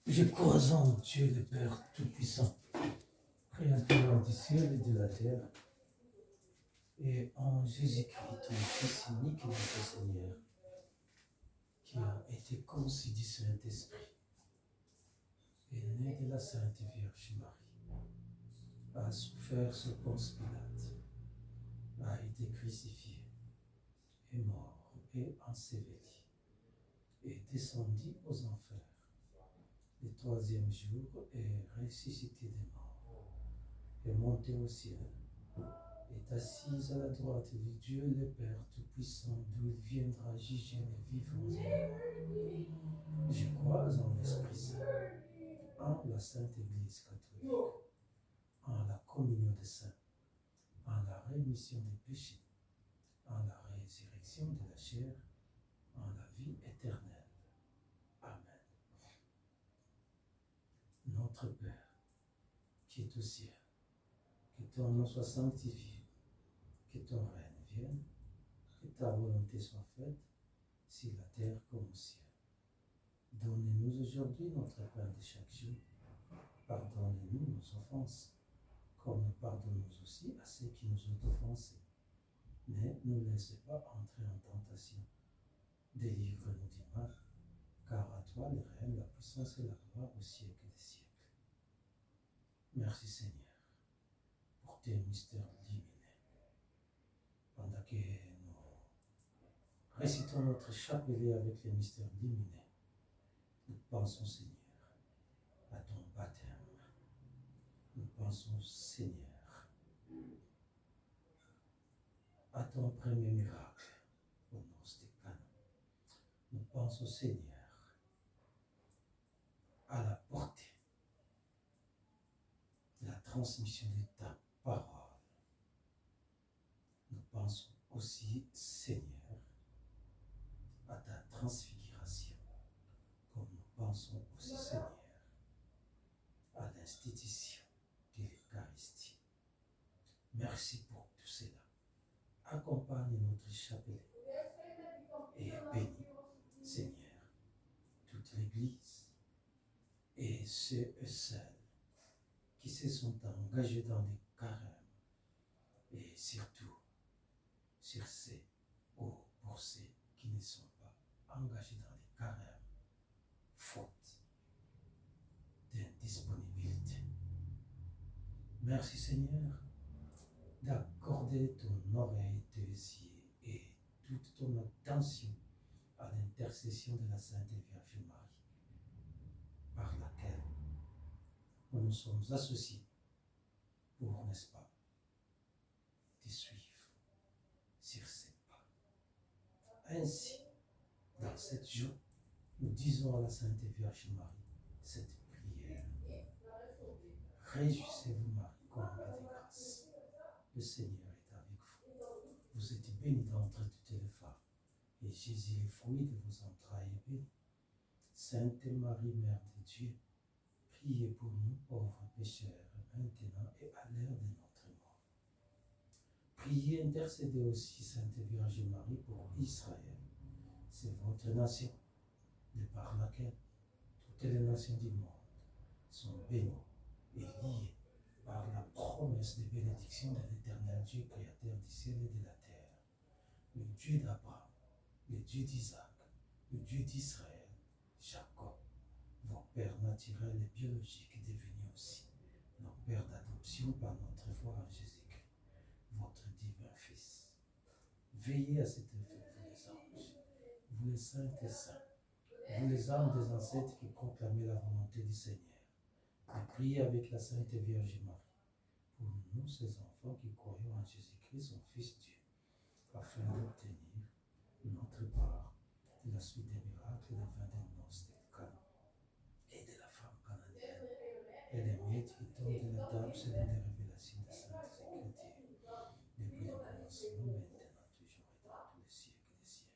Je crois en Dieu le Père Tout-Puissant, Créateur du ciel et de la terre, et en Jésus-Christ, ton Fils unique et notre Seigneur, qui a été conçu du Saint-Esprit, est né de la Sainte Vierge Marie, a souffert sous Ponce Pilate, a été crucifié, est mort et enseveli, est descendu aux enfers. Le troisième jour est ressuscité des morts, est monté au ciel, est assise à la droite de Dieu le Père Tout-Puissant, d'où il viendra juger les vivants et les morts. Je crois en l'Esprit Saint, en la Sainte Église catholique, en la communion des saints, en la rémission des péchés, en la résurrection de la chair, en la vie éternelle. Amen. Notre Père, qui est au ciel, que ton nom soit sanctifié, que ton règne vienne, que ta volonté soit faite, sur la terre comme au ciel. Donnez-nous aujourd'hui notre pain de chaque jour. Pardonnez-nous nos offenses, comme nous pardonnons aussi à ceux qui nous ont offensés. Ne nous laissez pas entrer en tentation. Délivre-nous du mal, car à toi le règne, la puissance et la gloire au siècle des siècles. Merci Seigneur pour tes mystères lumineux. Pendant que nous récitons notre chapelet avec les mystères lumineux, nous pensons Seigneur à ton baptême. Nous pensons Seigneur à ton premier miracle au noces de Cana. Nous pensons Seigneur à la portée de la transmission de ta parole. Nous pensons aussi Seigneur à ta transfiguration, comme nous pensons aussi Seigneur à l'institution de l'Eucharistie. Merci pour tout cela. Accompagne notre chapelet et bénis, Seigneur, toute l'Église et ceux et celles qui se sont engagés dans les carêmes et surtout sur ceux ou pour ceux qui ne sont pas engagés dans les carêmes, faute d'indisponibilité. Merci Seigneur d'accorder ton oreille, tes yeux et toute ton attention à l'intercession de la Sainte Vierge Marie, par laquelle nous nous sommes associés pour, n'est-ce pas, te suivre sur ses pas. Ainsi, dans cette jour, nous disons à la Sainte Vierge Marie cette prière. Réjouissez-vous Marie, comblée de grâce. Le Seigneur est avec vous. Vous êtes bénie d'entre toutes les femmes, et Jésus, le fruit de vos entrailles, est béni. Sainte Marie, Mère de Dieu, priez pour nous pauvres pécheurs, maintenant et à l'heure de notre mort. Priez, intercédez aussi, Sainte Vierge Marie, pour Israël. C'est votre nation, de par laquelle toutes les nations du monde sont bénies et liées par la promesse de bénédiction de l'Éternel Dieu, créateur du ciel et de la terre, le Dieu d'Abraham, le Dieu d'Isaac, le Dieu d'Israël, Jacob, vos pères naturels et biologiques devenus aussi nos pères d'adoption par notre foi en Jésus-Christ, votre divin Fils. Veillez à cet effet, vous les anges, vous les saints et saints, vous les âmes des ancêtres qui proclamaient la volonté du Seigneur, et priez avec la Sainte Vierge Marie pour nous, ces enfants qui croyons en Jésus-Christ, son Fils Dieu, afin d'obtenir notre part de la suite des miracles, des vins des noces de Cana et de la femme canadienne, et les miettes qui tombent de la table selon les révélations des Saintes Écritures, depuis le commencement, maintenant, toujours et dans tous les siècles des siècles.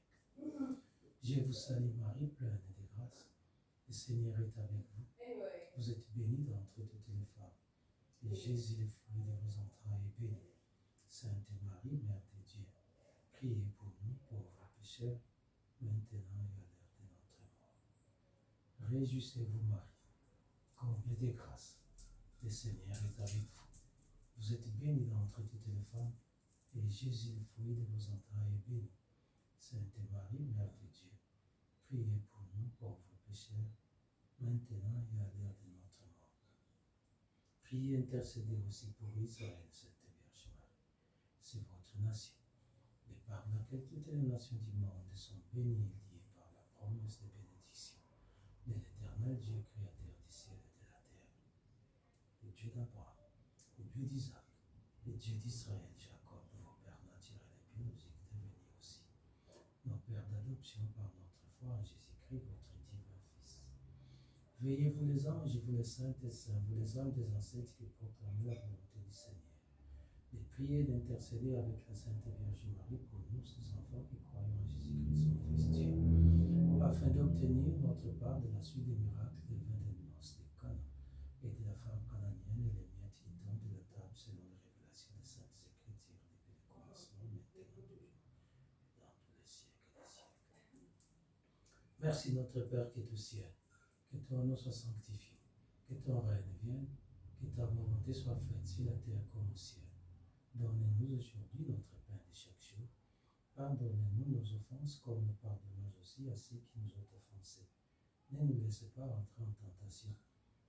Je vous salue Marie, pleine de grâce, le Seigneur est avec vous. Vous êtes bénie d'entre toutes les femmes, et Jésus, le fruit de vos entrailles, est béni. Sainte Marie, Mère de Dieu, priez pour nous pauvres pécheurs, maintenant et à l'heure de notre mort. Réjouissez-vous Marie, comblée de grâce. Le Seigneur est avec vous. Vous êtes bénie d'entre toutes les femmes, et Jésus, le fruit de vos entrailles, est béni. Sainte Marie, Mère de Dieu, priez pour nous pauvres pécheurs, maintenant et à l'heure de notre mort. Priez, intercédez aussi pour Israël, Sainte Vierge Marie. C'est votre nation, de par laquelle toutes les nations du monde sont bénies et liées par la promesse de bénédiction de l'Éternel Dieu, créateur du ciel et de la terre. Le Dieu d'Abraham, le Dieu d'Isaac, le Dieu d'Israël, Jacob, vos pères naturels et biologiques, devenus aussi nos pères d'adoption par notre foi en Jésus-Christ, votre divin Fils. Veillez, vous les anges, vous les saints et saints, vous les âmes des ancêtres qui proclamez la volonté du Seigneur, de prier et d'intercéder avec la Sainte Vierge Marie pour nous, ses enfants qui croyons en Jésus-Christ, son Fils Dieu, afin d'obtenir notre part de la suite des miracles des vins de noces de Cana et de la femme cananienne et les miettes qui tombent de la table selon les révélations des Saintes Écritures depuis le commencement, maintenant, toujours, et dans tous les siècles des siècles. Merci notre Père qui est au ciel, que ton nom soit sanctifié, que ton règne vienne, que ta volonté soit faite sur la terre comme au ciel. Donne-nous aujourd'hui notre pain de chaque jour. Pardonne-nous nos offenses comme nous pardonnons aussi à ceux qui nous ont offensés. Ne nous laissez pas entrer en tentation.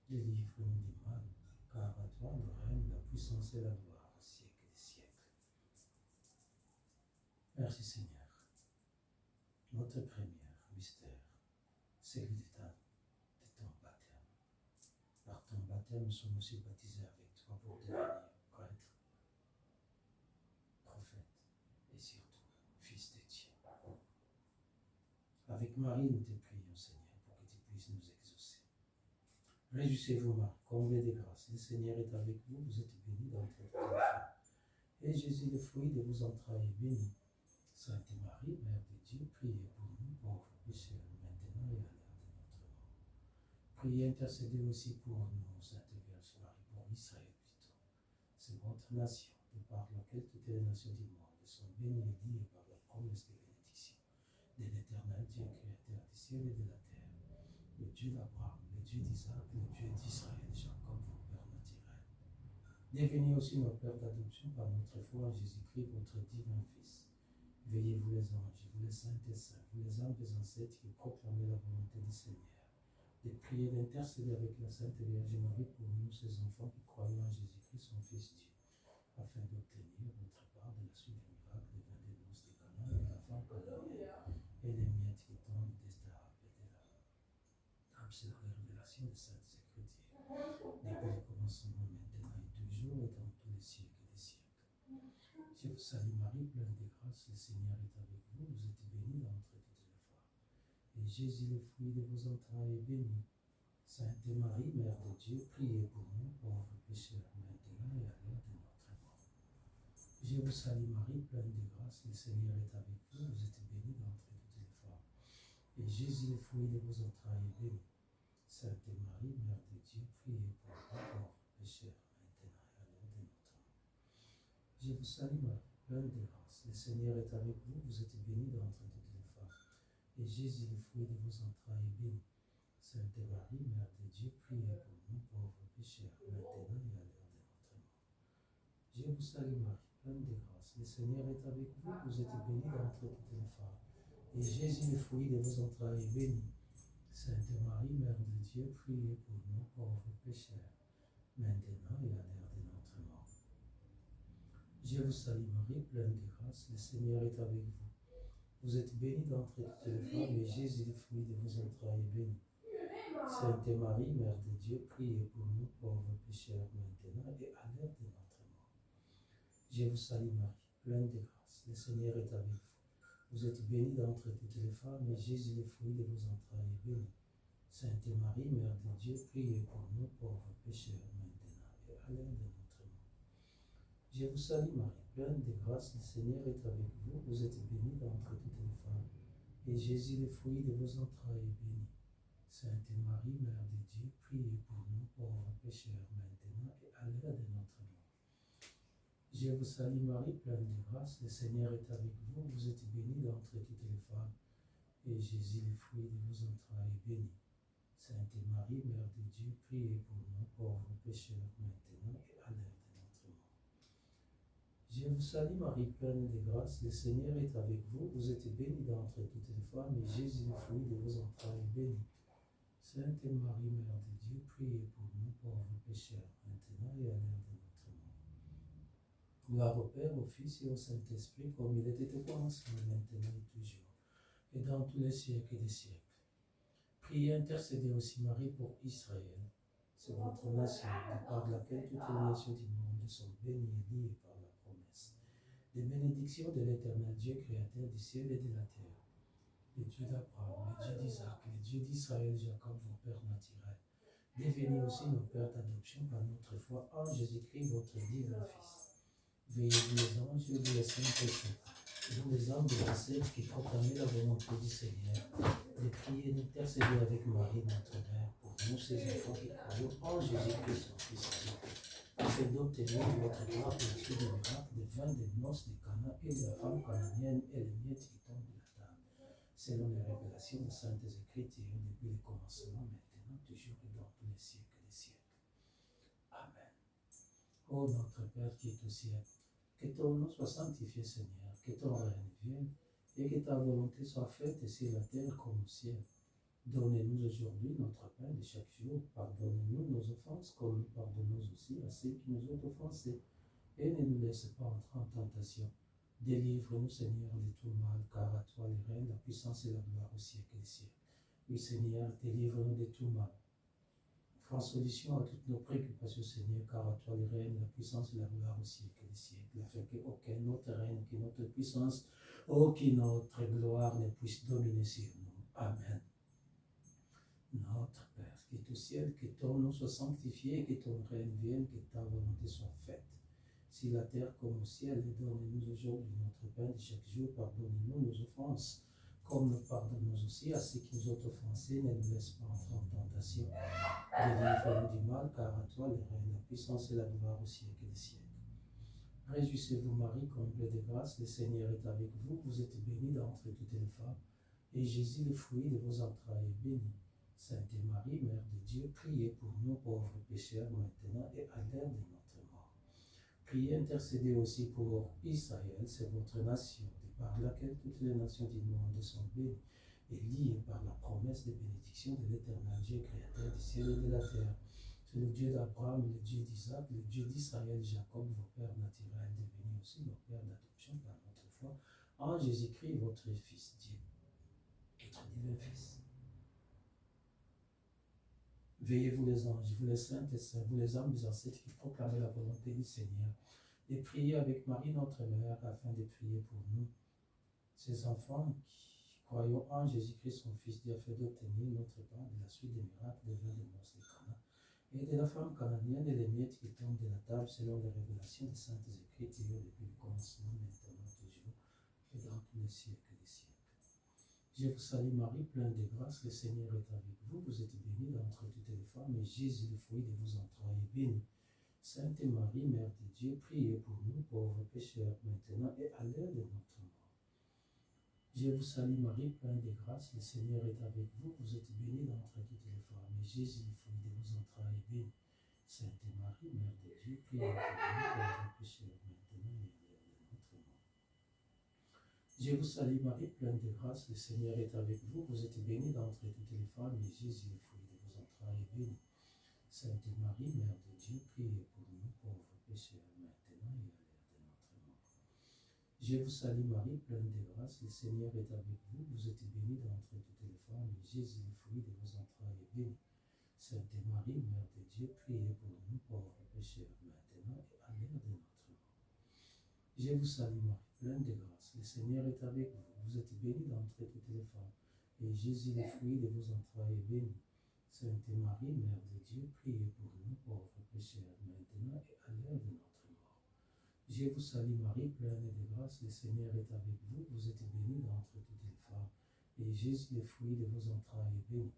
Délivre-nous du mal, car à toi le règne, la puissance et la gloire au siècle des siècles. Merci Seigneur. Notre premier mystère, celui de ton baptême. Par ton baptême, nous sommes aussi baptisés avec toi pour devenir prêtre, prophète et surtout fils de Dieu. Avec Marie, nous te prions, Seigneur, pour que tu puisses nous exaucer. Réjouissez-vous, Marie, comblée de grâce. Le Seigneur est avec vous, vous êtes bénie d'entre toutes les femmes. Et Jésus, le fruit de vos entrailles, est béni. Sainte Marie, Mère de Dieu, priez pour nous, pauvres pécheurs, maintenant et à l'heure de notre mort. Priez, intercédez aussi pour nous, Sainte Vierge Marie, pour Israël plutôt. C'est votre nation, de par laquelle toutes les nations du monde sont bénies et liées par la promesse de bénédiction de l'Éternel Dieu, créateur du ciel et de la terre, le Dieu d'Abraham, le Dieu d'Isaac, le Dieu d'Israël, Jacob, vos pères naturels. Devenez aussi nos pères d'adoption par notre foi en Jésus-Christ, votre divin Fils. Veillez, vous les anges, vous les saints et saints, vous les âmes des ancêtres qui proclamez la volonté du Seigneur, de prier, d'intercéder avec la Sainte Vierge Marie pour nous, ses enfants qui croyons en Jésus-Christ, son Fils Dieu, afin d'obtenir notre part de la suite des miracles des vins des noces de Cana et de la femme cananienne et les miettes qui tombent des tables et de la table selon les révélations des Saintes Écritures, depuis le commencement, maintenant et toujours et dans tous les siècles des siècles. Je vous salue Marie, pleine de grâce, le Seigneur est avec vous, vous êtes bénie d'entre toutes les femmes. Et Jésus, le fruit de vos entrailles, est béni. Sainte Marie, Mère de Dieu, priez pour nous, pauvres pécheurs, maintenant et à l'heure de notre mort. Je vous salue Marie, pleine de grâce, le Seigneur est avec vous, vous êtes bénie d'entre toutes les femmes. Et Jésus, le fruit de vos entrailles, est béni. Sainte Marie, Mère de Dieu, priez pour nous, pauvres pécheurs, maintenant et à l'heure de notre mort. Je vous salue Marie, pleine de grâce, le Seigneur est avec vous, vous êtes bénie d'entre toutes les femmes. Et Jésus, le fruit de vos entrailles, est béni. Sainte Marie, Mère de Dieu, priez pour nous, pauvres pécheurs, maintenant et à l'heure de notre mort. Je vous salue Marie, pleine de grâce, le Seigneur est avec vous, vous êtes bénie d'entre toutes les femmes. Et Jésus, le fruit de vos entrailles, est béni. Sainte Marie, Mère de Dieu, priez pour nous, pauvres pécheurs, maintenant et à l'heure de notre mort. Je vous salue Marie, pleine de grâce, le Seigneur est avec vous. Vous êtes bénie d'entre toutes les femmes, et Jésus, le fruit de vos entrailles, est béni. Sainte Marie, Mère de Dieu, priez pour nous, pauvres pécheurs, maintenant et à l'heure de notre mort. Je vous salue Marie, pleine de grâce, le Seigneur est avec vous. Vous êtes bénie d'entre toutes les femmes, et Jésus, le fruit de vos entrailles, est béni. Sainte Marie, Mère de Dieu, priez pour nous, pauvres pécheurs, maintenant et à l'heure de notre mort. Je vous salue Marie, pleine de grâce, le Seigneur est avec vous. Vous êtes bénie d'entre toutes les femmes, et Jésus, le fruit de vos entrailles, est béni. Sainte Marie, Mère de Dieu, priez pour nous, pauvres pécheurs, maintenant et à l'heure de notre mort. Je vous salue Marie, pleine de grâce, le Seigneur est avec vous. Vous êtes bénie d'entre toutes les femmes, et Jésus, le fruit de vos entrailles, est béni. Sainte Marie, Mère de Dieu, priez pour nous pauvres pécheurs, maintenant et à l'heure de notre mort. Je vous salue Marie, pleine de grâce, le Seigneur est avec vous. Vous êtes bénie d'entre toutes les femmes, et Jésus, le fruit de vos entrailles, est béni. Sainte Marie, Mère de Dieu, priez pour nous pauvres pécheurs, maintenant et à l'heure de notre mort. Gloire au Père, au Fils et au Saint-Esprit, comme il était au commencement, maintenant et toujours, et dans tous les siècles des siècles. Priez, intercédez aussi Marie pour Israël. C'est votre nation, de par laquelle toutes les nations du monde sont bénies et liées par la promesse. Des bénédictions de l'Éternel Dieu, créateur du ciel et de la terre. Le Dieu d'Abraham, le Dieu d'Isaac, le Dieu d'Israël, Jacob, vos pères naturels. Devenez aussi nos pères d'adoption par notre foi en Jésus-Christ, votre divin Fils. Veillez vous les anges et vous les saints pécheurs, vous les âmes blessées qui proclamez la volonté du Seigneur, de prier et d'intercéder avec Marie, notre Mère, pour nous, ses enfants qui croyons en Jésus-Christ, son Fils, afin d'obtenir votre gloire au-dessus des miracles, des vins, des noces, des Cana et de la femme canadienne et les miettes qui tombent de la table, selon les révélations des Saintes Écritures, depuis le commencement, maintenant, toujours et dans tous les siècles des siècles. Amen. Ô notre Père qui es au ciel, que ton nom soit sanctifié, Seigneur, que ton règne vienne, et que ta volonté soit faite sur la terre comme au ciel. Donnez-nous aujourd'hui notre pain de chaque jour. Pardonnez-nous nos offenses, comme nous pardonnons aussi à ceux qui nous ont offensés. Et ne nous laisse pas entrer en tentation. Délivre-nous, Seigneur, de tout mal, car à toi le règne, la puissance et la gloire au siècle des siècles. Oui, Seigneur, délivre-nous de tout mal. Prends solution à toutes nos préoccupations, Seigneur, car à toi le règne, la puissance et la gloire au siècle des siècles, afin qu'aucun autre règne, que notre puissance, aucune notre gloire ne puisse dominer sur nous. Amen. Notre Père qui est au ciel, que ton nom soit sanctifié, que ton règne vienne, que ta volonté soit faite. Si la terre comme au ciel, donne-nous aujourd'hui notre pain de chaque jour, pardonne-nous nos offenses, comme nous pardonnons aussi à ceux qui nous ont offensés, ne nous laisse pas entrer en tentation. Délivre-nous du mal, car à toi le règne, la puissance et la gloire au siècle des siècles. Réjouissez-vous Marie, comblée de grâce, le Seigneur est avec vous, vous êtes bénie d'entre toutes les femmes, et Jésus, le fruit de vos entrailles, est béni. Sainte Marie, Mère de Dieu, priez pour nous pauvres pécheurs, maintenant et à l'heure de notre mort. Priez, intercédez aussi pour Israël, c'est votre nation, de par laquelle toutes les nations du monde sont bénies et liées par la promesse de bénédiction de l'Éternel Dieu, créateur du ciel et de la terre. C'est le Dieu d'Abraham, le Dieu d'Isaac, le Dieu d'Israël, Jacob, vos pères naturels, devenus aussi nos pères d'adoption par notre foi, en Jésus-Christ, votre Fils, Dieu, notre divin Fils. Veillez vous les anges, vous les saints et saints, vous les âmes des ancêtres qui proclamez la volonté du Seigneur, et priez avec Marie notre Mère afin de prier pour nous, ces enfants qui croyons en Jésus-Christ son Fils, Dieu a fait d'obtenir notre part de la suite des miracles, des vins, des noces, des Cana, et de la femme canadienne et les miettes qui tombent de la table selon les révélations des Saintes Écritures depuis le commencement, maintenant, toujours, et dans tous les siècles des siècles. Je vous salue Marie, pleine de grâce, le Seigneur est avec vous. Vous êtes bénie d'entre toutes les femmes, et Jésus, le fruit de vos entrailles, est béni. Sainte Marie, Mère de Dieu, priez pour nous, pauvres pécheurs, maintenant et à l'heure de notre mort. Je vous salue Marie, pleine de grâce, le Seigneur est avec vous. Vous êtes bénie d'entre toutes les femmes, et Jésus, le fruit de vos entrailles, est béni. Sainte Marie, Mère de Dieu, priez pour nous, pauvres pécheurs, maintenant et à l'heure de notre mort. Je vous salue Marie, pleine de grâce, le Seigneur est avec vous. Vous êtes bénie d'entre toutes les femmes, et Jésus, le fruit de vos entrailles, est béni. Sainte Marie, Mère de Dieu, priez pour nous pauvres pécheurs, maintenant et à l'heure de notre mort. Je vous salue Marie, pleine de grâce, le Seigneur est avec vous. Vous êtes bénie d'entre toutes les femmes, et Jésus, le fruit de vos entrailles, est béni. Sainte Marie, Mère de Dieu, priez pour nous pauvres pécheurs, maintenant et à l'heure de notre mort. Je vous salue Marie, pleine de grâce, le Seigneur est avec vous. Vous êtes bénie d'entre toutes les femmes, et Jésus, le fruit de vos entrailles, est béni. Sainte Marie, Mère de Dieu, priez pour nous pauvres pécheurs, maintenant et à l'heure de notre mort. Je vous salue Marie, pleine de grâce, le Seigneur est avec vous. Vous êtes bénie d'entre toutes les femmes, et Jésus, le fruit de vos entrailles, est béni.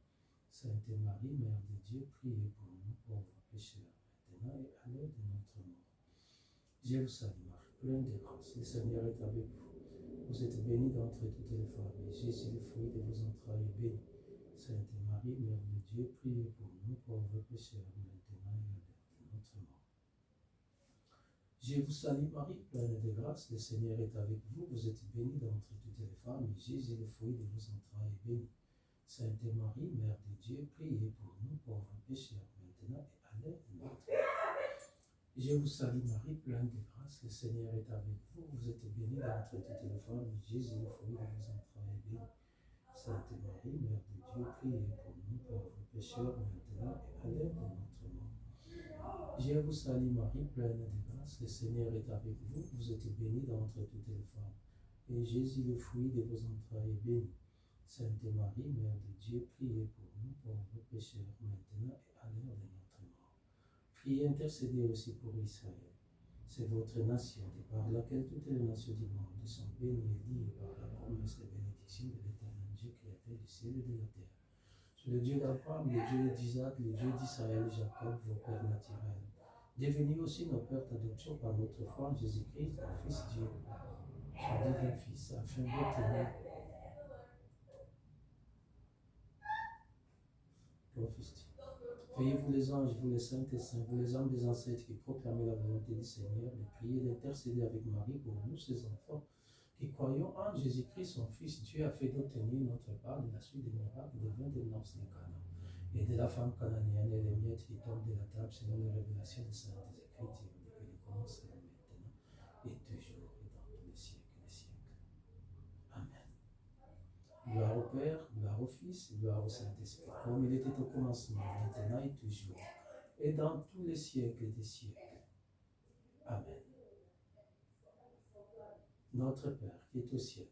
Sainte Marie, Mère de Dieu, priez pour nous pauvres pécheurs, maintenant et à l'heure de notre mort. Je vous salue Marie, pleine de grâce, le Seigneur est avec vous. Vous êtes bénie d'entre toutes les femmes, et Jésus, le fruit de vos entrailles, est béni. Sainte Marie, Mère de Dieu, priez pour nous pauvres pécheurs, maintenant et à l'heure de notre mort. Je vous salue Marie, pleine de grâce, le Seigneur est avec vous. Vous êtes bénie d'entre toutes les femmes, et Jésus, le fruit de vos entrailles, est béni. Sainte Marie, Mère de Dieu, priez pour nous pauvres pécheurs, maintenant et à l'heure de notre mort. Je vous salue Marie, pleine de grâce, le Seigneur est avec vous. Vous êtes bénie d'entre toutes les femmes, et Jésus, le fruit de vos entrailles, est béni. Sainte Marie, Mère de Dieu, priez pour nous pauvres pécheurs, maintenant et à l'heure de notre mort. Je vous salue Marie, pleine de grâce, le Seigneur est avec vous. Vous êtes bénie d'entre toutes les femmes, et Jésus, le fruit de vos entrailles, est béni. Sainte Marie, Mère de Dieu, priez pour nous pauvres pécheurs, maintenant et à l'heure de notre mort. Priez, intercédez aussi pour Israël. C'est votre nation, de par laquelle toutes les nations du monde sont bénies et liées par la promesse de bénédiction de l'Éternel Dieu, créateur du ciel et de la terre. C'est le Dieu d'Abraham, le Dieu d'Isaac, le Dieu d'Israël et Jacob, vos pères naturels. Devenus aussi nos pères d'adoption par notre foi en Jésus-Christ, le Fils Dieu, son divin Fils, afin d'obtenir prophétie. Veillez-vous les anges, vous les saints et saints, vous les âmes des ancêtres qui proclamez la volonté du Seigneur, de prier, d'intercéder avec Marie pour nous, ses enfants, qui croyons en Jésus-Christ, son Fils, Dieu a fait d'obtenir notre part de la suite des miracles des 20 des noces des Cana, et de la femme cananéenne et les miettes qui tombent de la table selon les révélations des saintes Écritures, depuis le commencement maintenant, et toujours, et dans tous les siècles des siècles. Amen. Gloire au Père, gloire au Fils, gloire au Saint-Esprit, comme il était au commencement, maintenant et toujours, et dans tous les siècles des siècles. Amen. Notre Père, qui est au ciel,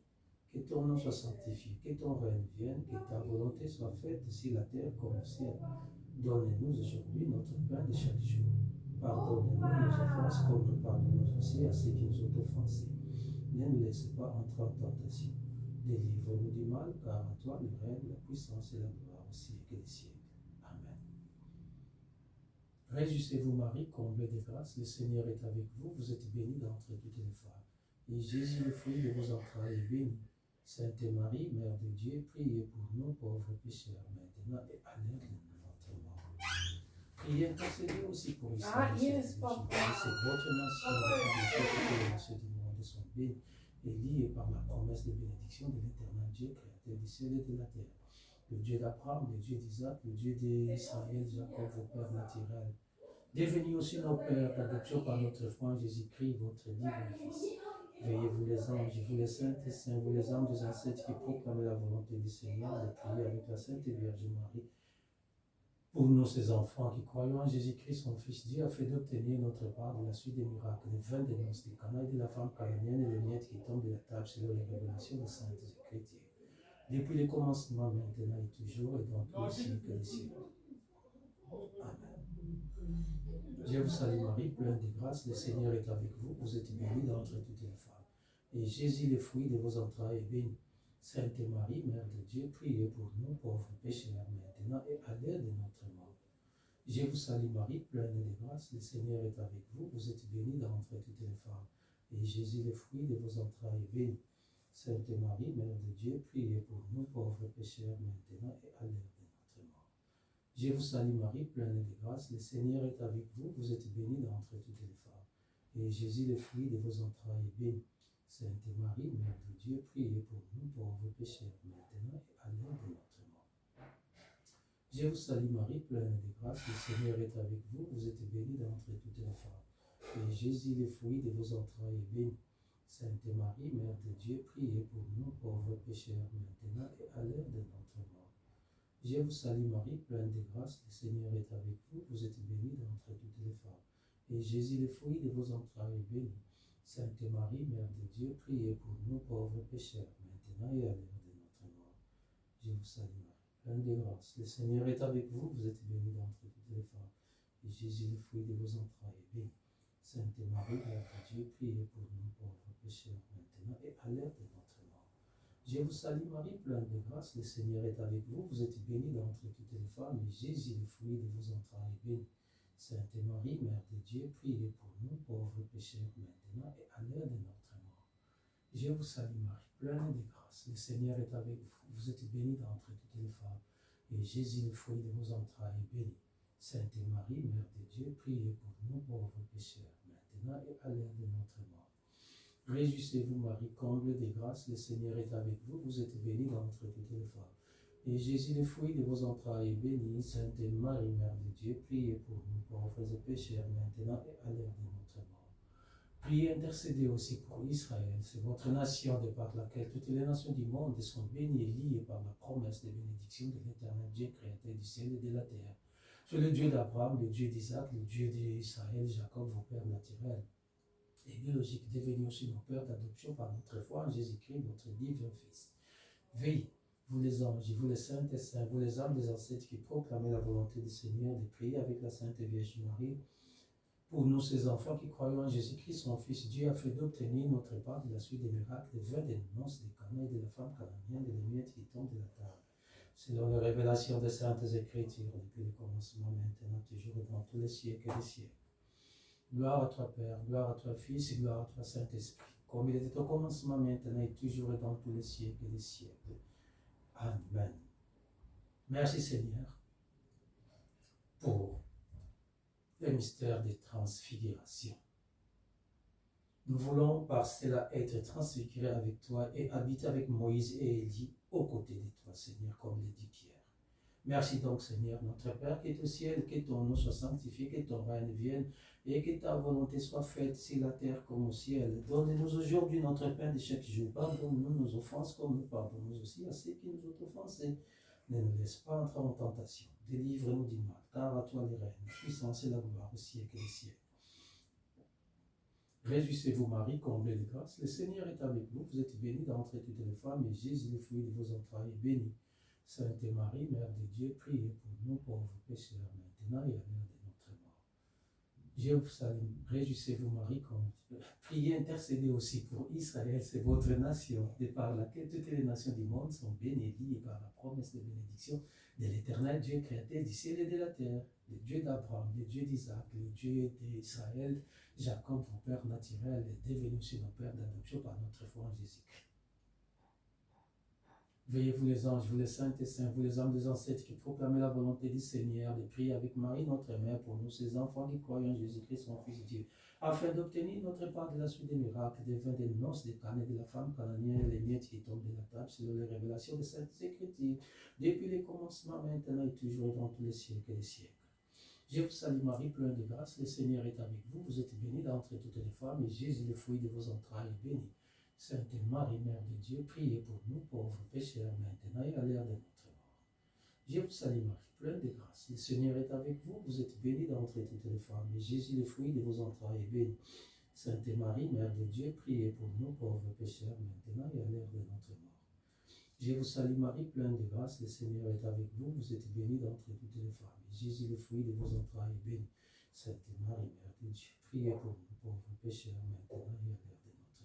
que ton nom soit sanctifié, que ton règne vienne, que ta volonté soit faite sur la terre comme au ciel. Donne-nous aujourd'hui notre pain de chaque jour. Pardonne-nous nos offenses comme nous pardonnons aussi à ceux qui nous ont offensés. Ne nous laisse pas entrer en tentation. Délivre-nous du mal, car à toi le règne, la puissance et la gloire au siècle des siècles. Amen. Réjouissez-vous Marie, comblée de grâce, le Seigneur est avec vous. Vous êtes bénie d'entre toutes les femmes. Et Jésus, le fruit de vos entrailles, est béni. Sainte Marie, Mère de Dieu, priez pour nous pauvres pécheurs, maintenant et à l'heure de notre mort. Priez, intercédez aussi pour Israël. C'est votre nation, toutes les nations du monde sont bénies et liées par la promesse de bénédiction de l'Éternel Dieu, créateur du ciel et de la terre. Le Dieu d'Abraham, le Dieu d'Isaac, le Dieu d'Israël, Jacob, vos pères naturels. Devenus aussi nos pères d'adoption par notre foi en Jésus-Christ, votre divin Fils. Veillez-vous les anges, vous les saintes et saints, vous les âmes des ancêtres qui proclament la volonté du Seigneur, de prier avec la Sainte Vierge Marie. Pour nous, ses enfants qui croyons en Jésus-Christ, son Fils, Dieu a fait d'obtenir notre part de la suite des miracles, des 20 des noces des Cana et de la femme cananéenne et les miettes qui tombent de la table selon les révélations des saintes Écritures. Depuis le commencement, maintenant et toujours, et dans tous les siècles des siècles. Amen. Je vous salue Marie, pleine de grâce, le Seigneur est avec vous. Vous êtes bénie d'entre toutes les femmes. Et Jésus, le fruit de vos entrailles, est béni. Sainte Marie, Mère de Dieu, priez pour nous pauvres pécheurs, maintenant et à l'heure de notre mort. Je vous salue Marie, pleine de grâce, le Seigneur est avec vous. Vous êtes bénie d'entre toutes les femmes. Et Jésus, le fruit de vos entrailles, est béni. Sainte Marie, Mère de Dieu, priez pour nous pauvres pécheurs, maintenant et à l'heure de notre mort. Je vous salue Marie, pleine de grâce, le Seigneur est avec vous. Vous êtes bénie d'entre toutes les femmes. Et Jésus, le fruit de vos entrailles, est béni. Sainte Marie, Mère de Dieu, priez pour nous pauvres pécheurs, maintenant et à l'heure de notre mort. Je vous salue Marie, pleine de grâce, le Seigneur est avec vous. Vous êtes bénie d'entre toutes les femmes. Et Jésus, le fruit de vos entrailles, est béni. Sainte Marie, Mère de Dieu, priez pour nous pauvres pécheurs, maintenant et à l'heure de notre mort. Je vous salue Marie, pleine de grâce, le Seigneur est avec vous. Vous êtes bénie d'entre toutes les femmes. Et Jésus, le fruit de vos entrailles, est béni. Sainte Marie, Mère de Dieu, priez pour nous pauvres pécheurs, maintenant et à l'heure de notre mort. Je vous salue Marie, pleine de grâce, le Seigneur est avec vous. Vous êtes bénie d'entre toutes les femmes. Et Jésus, le fruit de vos entrailles, est béni. Sainte Marie, Mère de Dieu, priez pour nous pauvres pécheurs, maintenant et à l'heure de notre mort. Je vous salue Marie, pleine de grâce, le Seigneur est avec vous. Vous êtes bénie d'entre toutes les femmes. Et Jésus, le fruit de vos entrailles, est béni. Sainte Marie, Mère de Dieu, priez pour nous pauvres pécheurs, maintenant et à l'heure de notre mort. Je vous salue Marie, pleine de grâce, le Seigneur est avec vous. Vous êtes bénie d'entre toutes les femmes. et Jésus, le fruit de vos entrailles, est béni. Sainte Marie, Mère de Dieu, priez pour nous pauvres pécheurs, maintenant et à l'heure de notre mort. Réjouissez-vous, Marie, comble de grâce, le Seigneur est avec vous, vous êtes bénie d'entre toutes les femmes. Et Jésus, le fruit de vos entrailles, est béni. Sainte Marie, Mère de Dieu, priez pour nous pauvres et pécheurs, maintenant et à l'heure de notre mort. Priez, intercédez aussi pour Israël, c'est votre nation de par laquelle toutes les nations du monde sont bénies et liées par la promesse de bénédiction de l'Éternel Dieu, créateur du ciel et de la terre. C'est le Dieu d'Abraham, le Dieu d'Isaac, le Dieu d'Israël, Jacob, vos pères naturels et biologiques, devenus aussi nos pères d'adoption par notre foi en Jésus-Christ, votre divin Fils. Veillez, vous les anges, vous les saints et saints, vous les âmes des ancêtres qui proclamez la volonté du Seigneur, de prier avec la Sainte Vierge Marie, pour nous, ces enfants qui croyons en Jésus-Christ, son Fils, Dieu a fait d'obtenir notre part de la suite des miracles, des vins, des noces, des Cana et de la femme cananéenne, de les miettes qui tombent de la table. Selon la révélation des Saintes Écritures, depuis le commencement, maintenant, toujours et dans tous les siècles des siècles. Gloire à toi, Père, gloire à toi, Fils, et gloire à toi, Saint-Esprit, comme il était au commencement, maintenant, et toujours et dans tous les siècles des siècles. Amen. Merci, Seigneur, pour le mystère des transfigurations. Nous voulons par cela être transfigurés avec toi et habiter avec Moïse et Élie aux côtés de toi, Seigneur, comme le dit Pierre. Merci donc, Seigneur, notre Père qui est au ciel, que ton nom soit sanctifié, que ton règne vienne et que ta volonté soit faite sur la terre comme au ciel. Donne-nous aujourd'hui notre pain de chaque jour. Pardonne-nous nos offenses comme nous pardonnons aussi à ceux qui nous ont offensés. Ne nous laisse pas entrer en tentation. Délivre-nous du mal, car à toi les règnes, la puissance et la gloire au siècle des siècles. Réjouissez-vous, Marie, comblée de grâce. Le Seigneur est avec vous. Vous êtes bénie d'entre toutes les femmes, et Jésus, le fruit de vos entrailles, est béni. Sainte Marie, Mère de Dieu, priez pour nous pauvres pécheurs, maintenant et à l'heure de notre mort. Je vous salue. Réjouissez-vous, Marie, priez, intercédez aussi pour Israël, c'est votre nation, de par laquelle toutes les nations du monde sont bénies par la promesse de bénédiction de l'Éternel Dieu, créateur du ciel et de la terre, le Dieu d'Abraham, le Dieu d'Isaac, le Dieu d'Israël, Jacob, vos pères naturels, est devenu sur nos pères d'adoption par notre foi en Jésus-Christ. Veillez, vous les anges, vous les saints et saints, vous les âmes des ancêtres qui proclamez la volonté du Seigneur, de prier avec Marie, notre mère, pour nous, ces enfants qui croient en Jésus-Christ, son Fils Dieu, afin d'obtenir notre part de la suite des miracles, des vins, des noces, des Cana, de la femme cananéenne et les miettes qui tombent de la table, selon les révélations des Saintes Écritures, depuis les commencements, maintenant et toujours dans tous les siècles et les siècles. Je vous salue Marie, pleine de grâce, le Seigneur est avec vous, vous êtes bénie d'entre toutes les femmes, et Jésus, le fruit de vos entrailles, est béni. Sainte Marie, Mère de Dieu, priez pour nous, pauvres pécheurs, maintenant et à l'heure de notre mort. Je vous salue Marie, pleine de grâce, le Seigneur est avec vous, vous êtes bénie d'entre toutes les femmes, et Jésus, le fruit de vos entrailles, est béni. Sainte Marie, Mère de Dieu, priez pour nous, pauvres pécheurs, maintenant et à l'heure de notre mort. Je vous salue Marie, pleine de grâce, le Seigneur est avec vous, vous êtes bénie d'entre toutes les femmes, et Jésus, le fruit de vos entrailles, est béni. Sainte Marie, Mère de Dieu, priez pour nous, pauvres pécheurs, maintenant et à l'heure de notre mort.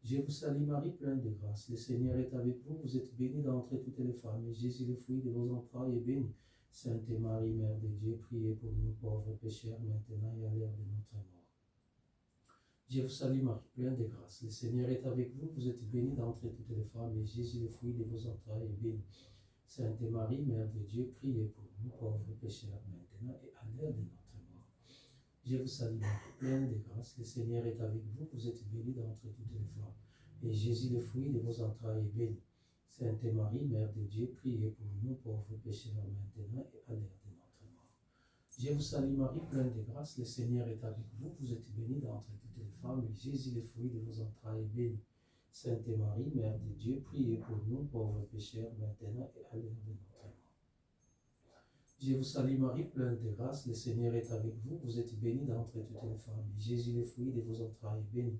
Je vous salue Marie, pleine de grâce, le Seigneur est avec vous, vous êtes bénie d'entre toutes les femmes, et Jésus, le fruit de vos entrailles, est béni. Sainte Marie, Mère de Dieu, priez pour nous, pauvres pécheurs, maintenant et à l'heure de notre mort. Je vous salue Marie, pleine de grâce, le Seigneur est avec vous, vous êtes bénie d'entre toutes les femmes, et Jésus, le fruit de vos entrailles, est béni. Sainte Marie, Mère de Dieu, priez pour nous, pauvres pécheurs, maintenant et à l'heure de notre mort. Je vous salue Marie, pleine de grâce, le Seigneur est avec vous, vous êtes bénie d'entre toutes les femmes, et Jésus, le fruit de vos entrailles, est béni. Sainte Marie, Mère de Dieu, priez pour nous, pauvres pécheurs, maintenant et à l'heure de notre mort. Je vous salue Marie, pleine de grâce, le Seigneur est avec vous, vous êtes bénie d'entre toutes les femmes, et Jésus, le fruit de vos entrailles, est béni. Sainte Marie, Mère de Dieu, priez pour nous, pauvres pécheurs, maintenant et à l'heure de notre mort. Je vous salue Marie, pleine de grâce, le Seigneur est avec vous, vous êtes bénie d'entre toutes les femmes, et Jésus, le fruit de vos entrailles, est béni.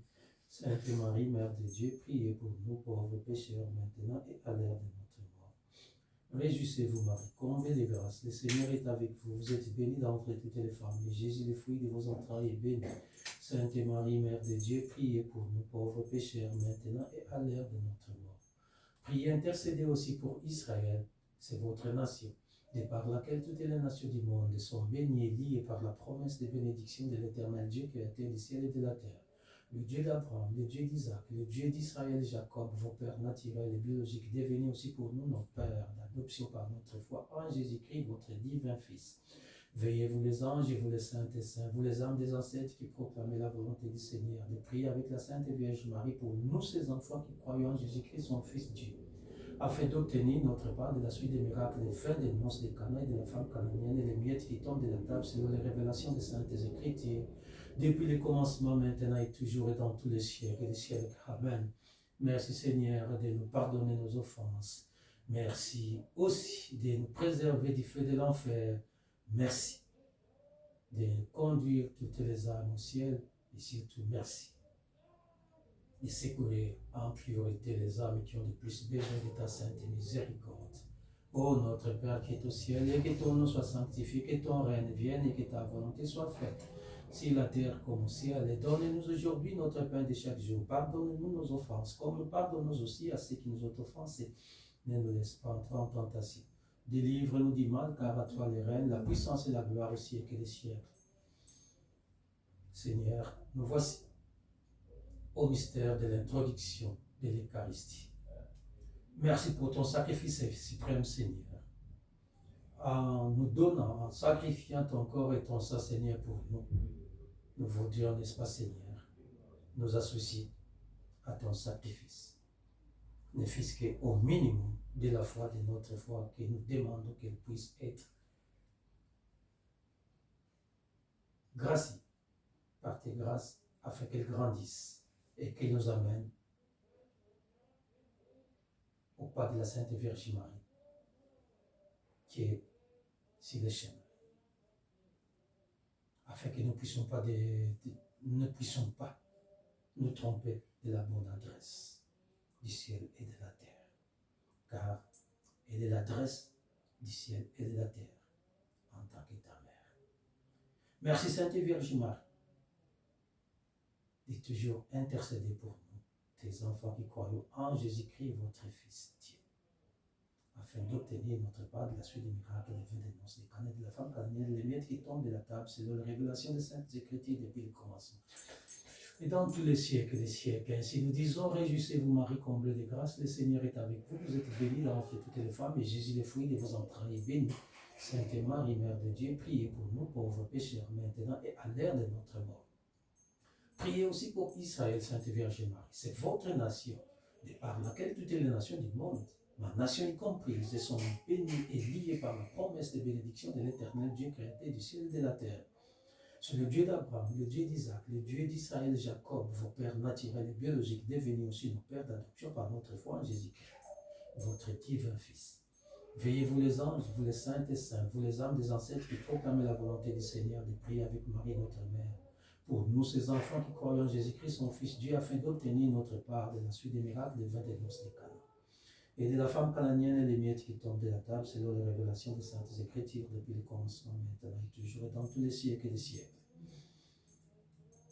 Sainte Marie, Mère de Dieu, priez pour nous, pauvres pécheurs, maintenant et à l'heure de notre mort. Réjouissez-vous Marie, comblée de grâce, le Seigneur est avec vous, vous êtes bénie d'entre toutes les femmes, et Jésus, le fruit de vos entrailles, est béni. Sainte Marie, Mère de Dieu, priez pour nous, pauvres pécheurs, maintenant et à l'heure de notre mort. Priez, intercédez aussi pour Israël, c'est votre nation, de par laquelle toutes les nations du monde sont bénies et liées par la promesse de bénédiction de l'Éternel Dieu, créateur du ciel et de la terre. le Dieu d'Abraham, le Dieu d'Isaac, le Dieu d'Israël et Jacob, vos pères naturels et biologiques, devenez aussi pour nous nos pères d'adoption par notre foi en Jésus-Christ, votre divin Fils. Veillez, vous les anges et vous les saints et saints, vous les âmes des ancêtres qui proclamez la volonté du Seigneur, de prier avec la Sainte Vierge Marie pour nous, ses enfants qui croyons en Jésus-Christ, son Fils Dieu, afin d'obtenir notre part de la suite des miracles, des fins des noces des Cana et de la femme cananéenne et les miettes qui tombent de la table selon les révélations des Saintes Écritures, depuis le commencement, maintenant et toujours et dans tous les siècles et les siècles. Amen. Merci Seigneur de nous pardonner nos offenses. Merci aussi de nous préserver du feu de l'enfer. Merci de conduire toutes les âmes au ciel et surtout merci de secourir en priorité les âmes qui ont le plus besoin de ta sainte miséricorde. Ô notre Père qui est au ciel, et que ton nom soit sanctifié, que ton règne vienne et que ta volonté soit faite sur la terre comme au ciel. Et donne-nous aujourd'hui notre pain de chaque jour. Pardonne-nous nos offenses, comme nous pardonnons aussi à ceux qui nous ont offensés. Ne nous laisse pas entrer en tentation. Délivre-nous du mal, car à toi les règnes, la puissance et la gloire au siècle des siècles. Seigneur, nous voici au mystère de l'introduction de l'Eucharistie. Merci pour ton sacrifice suprême, Seigneur. En nous donnant, en sacrifiant ton corps et ton sang, Seigneur, pour nous, nous voudrions, n'est-ce pas, Seigneur, nous associer à ton sacrifice. Ne fût-ce qu'au minimum de la foi de notre foi que nous demandons qu'elle puisse être graciée par tes grâces afin qu'elle grandisse et qu'elle nous amène au pas de la Sainte Vierge Marie qui est sur le chemin, afin que nous ne puissions pas nous tromper de la bonne adresse du ciel et de la terre, car elle est l'adresse du ciel et de la terre en tant que ta mère. Merci Sainte Vierge Marie de toujours intercéder pour nous, tes enfants qui croyons en Jésus-Christ, votre Fils Dieu, afin d'obtenir notre part de la suite des miracles, des vins des noces, des Cana, de la femme cananéenne, les miettes qui tombent de la table, selon la révélation des Saintes Écritures depuis le commencement. Et dans tous les siècles des siècles, ainsi nous disons, réjouissez-vous Marie, comblée de grâce, le Seigneur est avec vous, vous êtes bénie entre toutes les femmes, et Jésus, le fruit de vos entrailles, est béni. Sainte Marie, Mère de Dieu, priez pour nous pauvres pécheurs, maintenant et à l'heure de notre mort. Priez aussi pour Israël, Sainte Vierge Marie. C'est votre nation, de par laquelle toutes les nations du monde, ma nation y comprise, sont bénies et liées par la promesse de bénédiction de l'Éternel Dieu créateur du ciel et de la terre. C'est le Dieu d'Abraham, le Dieu d'Isaac, le Dieu d'Israël et Jacob, vos pères naturels et biologiques, devenus aussi nos pères d'adoption par notre foi en Jésus-Christ, votre divin Fils. Veillez, vous les anges, vous les saints et saints, vous les âmes des ancêtres qui proclamez la volonté du Seigneur, de prier avec Marie, notre mère, pour nous, ces enfants qui croient en Jésus-Christ, son Fils Dieu, afin d'obtenir notre part de la suite des miracles, des vins des noces des Cana, et de la femme cananéenne et les miettes qui tombent de la table, selon les révélations des Saintes Écritures, depuis le commencement, maintenant et toujours, et dans tous les siècles des siècles.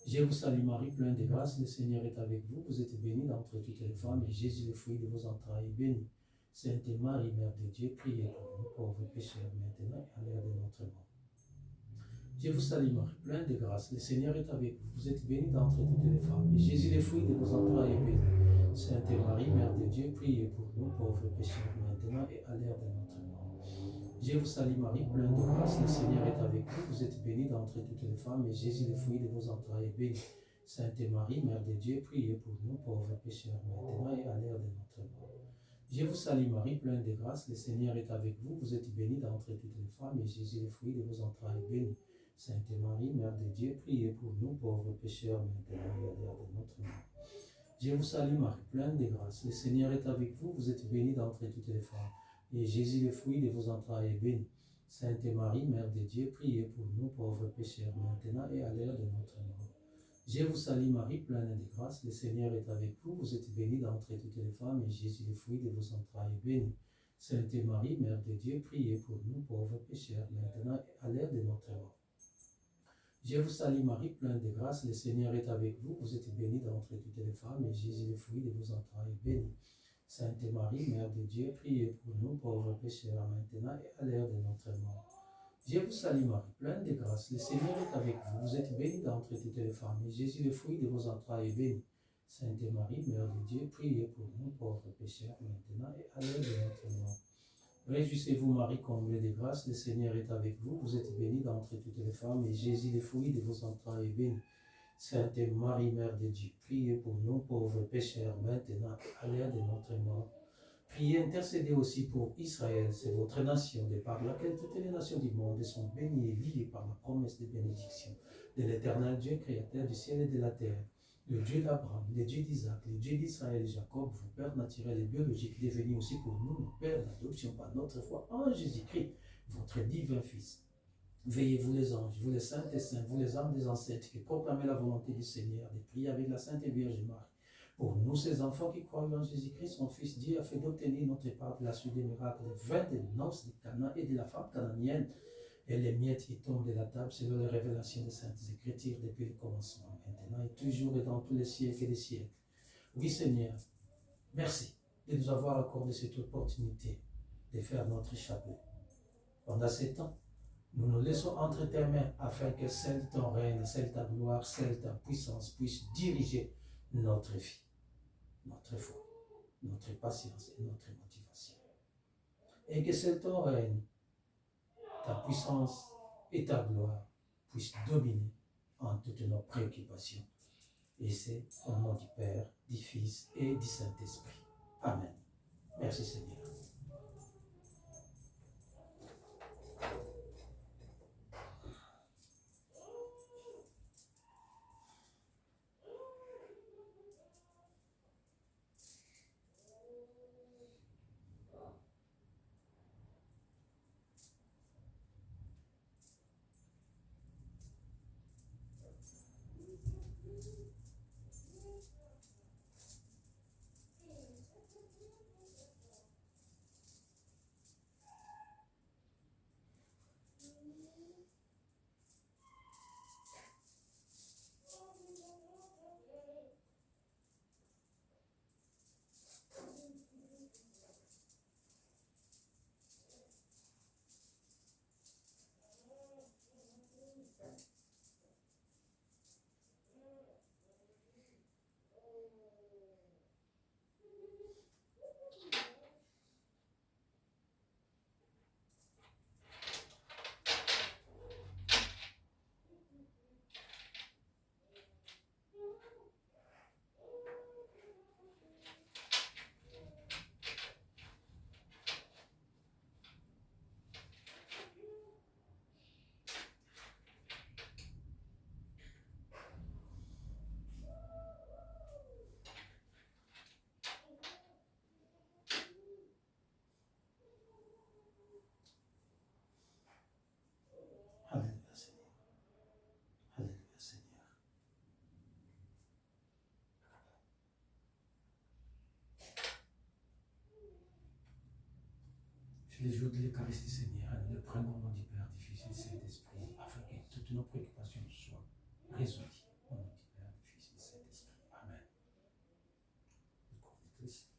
Je vous salue Marie, pleine de grâce, le Seigneur est avec vous, vous êtes bénie d'entre toutes les femmes, et Jésus, le fruit de vos entrailles, est béni. Sainte Marie, Mère de Dieu, priez pour nous, pauvres pécheurs, maintenant et à l'heure de notre mort. Je vous salue Marie, pleine de grâce, le Seigneur est avec vous, vous êtes bénie d'entre toutes les femmes, et Jésus, le fruit de vos entrailles, est béni. Sainte Marie, Mère de Dieu, priez pour nous, pauvres pécheurs, maintenant et à l'heure de notre mort. Je vous salue Marie, pleine de grâce, le Seigneur est avec vous, vous êtes bénie d'entre toutes les femmes, et Jésus, le fruit de vos entrailles, est béni. Sainte Marie, Mère de Dieu, priez pour nous, pauvres pécheurs, maintenant et à l'heure de notre mort. Je vous salue Marie, pleine de grâce, le Seigneur est avec vous, vous êtes bénie d'entre toutes les femmes, et Jésus, le fruit de vos entrailles, est béni. Sainte Marie, Mère de Dieu, priez pour nous, pauvres pécheurs, maintenant et à l'heure de notre mort. Je vous salue Marie, pleine de grâce, le Seigneur est avec vous, vous êtes bénie d'entre toutes les femmes, et Jésus, le fruit de vos entrailles, est béni. Sainte Marie, Mère de Dieu, priez pour nous, pauvres pécheurs, maintenant et à l'heure de notre mort. Je vous salue Marie, pleine de grâce, le Seigneur est avec vous, vous êtes bénie d'entre toutes les femmes, et Jésus, le fruit de vos entrailles, est béni. Sainte Marie, Mère de Dieu, priez pour nous, pauvres pécheurs, maintenant et à l'heure de notre mort. Je vous salue Marie, pleine de grâce, le Seigneur est avec vous, vous êtes bénie d'entre toutes les femmes, et Jésus, le fruit de vos entrailles, est béni. Sainte Marie, Mère de Dieu, priez pour nous, pauvres pécheurs, maintenant et à l'heure de notre mort. Je vous salue Marie, pleine de grâce, le Seigneur est avec vous. Vous êtes bénie d'entre toutes les femmes, et Jésus, le fruit de vos entrailles, est béni. Sainte Marie, Mère de Dieu, priez pour nous pauvres pécheurs, maintenant et à l'heure de notre mort. Réjouissez-vous Marie, comblée de grâce, le Seigneur est avec vous. Vous êtes bénie d'entre toutes les femmes, et Jésus, le fruit de vos entrailles, est béni. Sainte Marie, Mère de Dieu, priez pour nous pauvres pécheurs, maintenant et à l'heure de notre mort. Priez, intercédez aussi pour Israël, c'est votre nation, de par laquelle toutes les nations du monde sont bénies et liées par la promesse de bénédiction de l'Éternel Dieu, créateur du ciel et de la terre, le Dieu d'Abraham, le Dieu d'Isaac, le Dieu d'Israël et Jacob, vos pères naturels et biologiques, devenus aussi pour nous nos pères d'adoption par notre foi en Jésus-Christ, votre divin Fils. Veillez, vous les anges, vous les saints et saints, vous les âmes des ancêtres, qui proclamez la volonté du Seigneur, de prier avec la Sainte Vierge Marie. Pour nous, ces enfants qui croient en Jésus-Christ, son Fils, Dieu a fait d'obtenir notre part de la suite des miracles, des vins des noces de Cana et de la femme cananienne, et les miettes qui tombent de la table selon les révélations des Saintes Écritures depuis le commencement, maintenant et toujours et dans tous les siècles et des siècles. Oui, Seigneur, merci de nous avoir accordé cette opportunité de faire notre chapelet. Pendant ce temps, nous nous laissons entre tes mains afin que seul ton règne, seule ta gloire, seule ta puissance puisse diriger notre vie, notre foi, notre patience et notre motivation. Et que seul ton règne, ta puissance et ta gloire puissent dominer en toutes nos préoccupations. Et c'est au nom du Père, du Fils et du Saint-Esprit. Amen. Merci Seigneur. Alléluia Seigneur. Alléluia Seigneur. Je les jour de l'Eucharistie Seigneur, nous le prenons au nom du Père, du Fils et du Saint-Esprit, afin que toutes nos préoccupations soient résolues au nom du Père, du Fils et du Saint-Esprit. Amen. Le corps de Christ.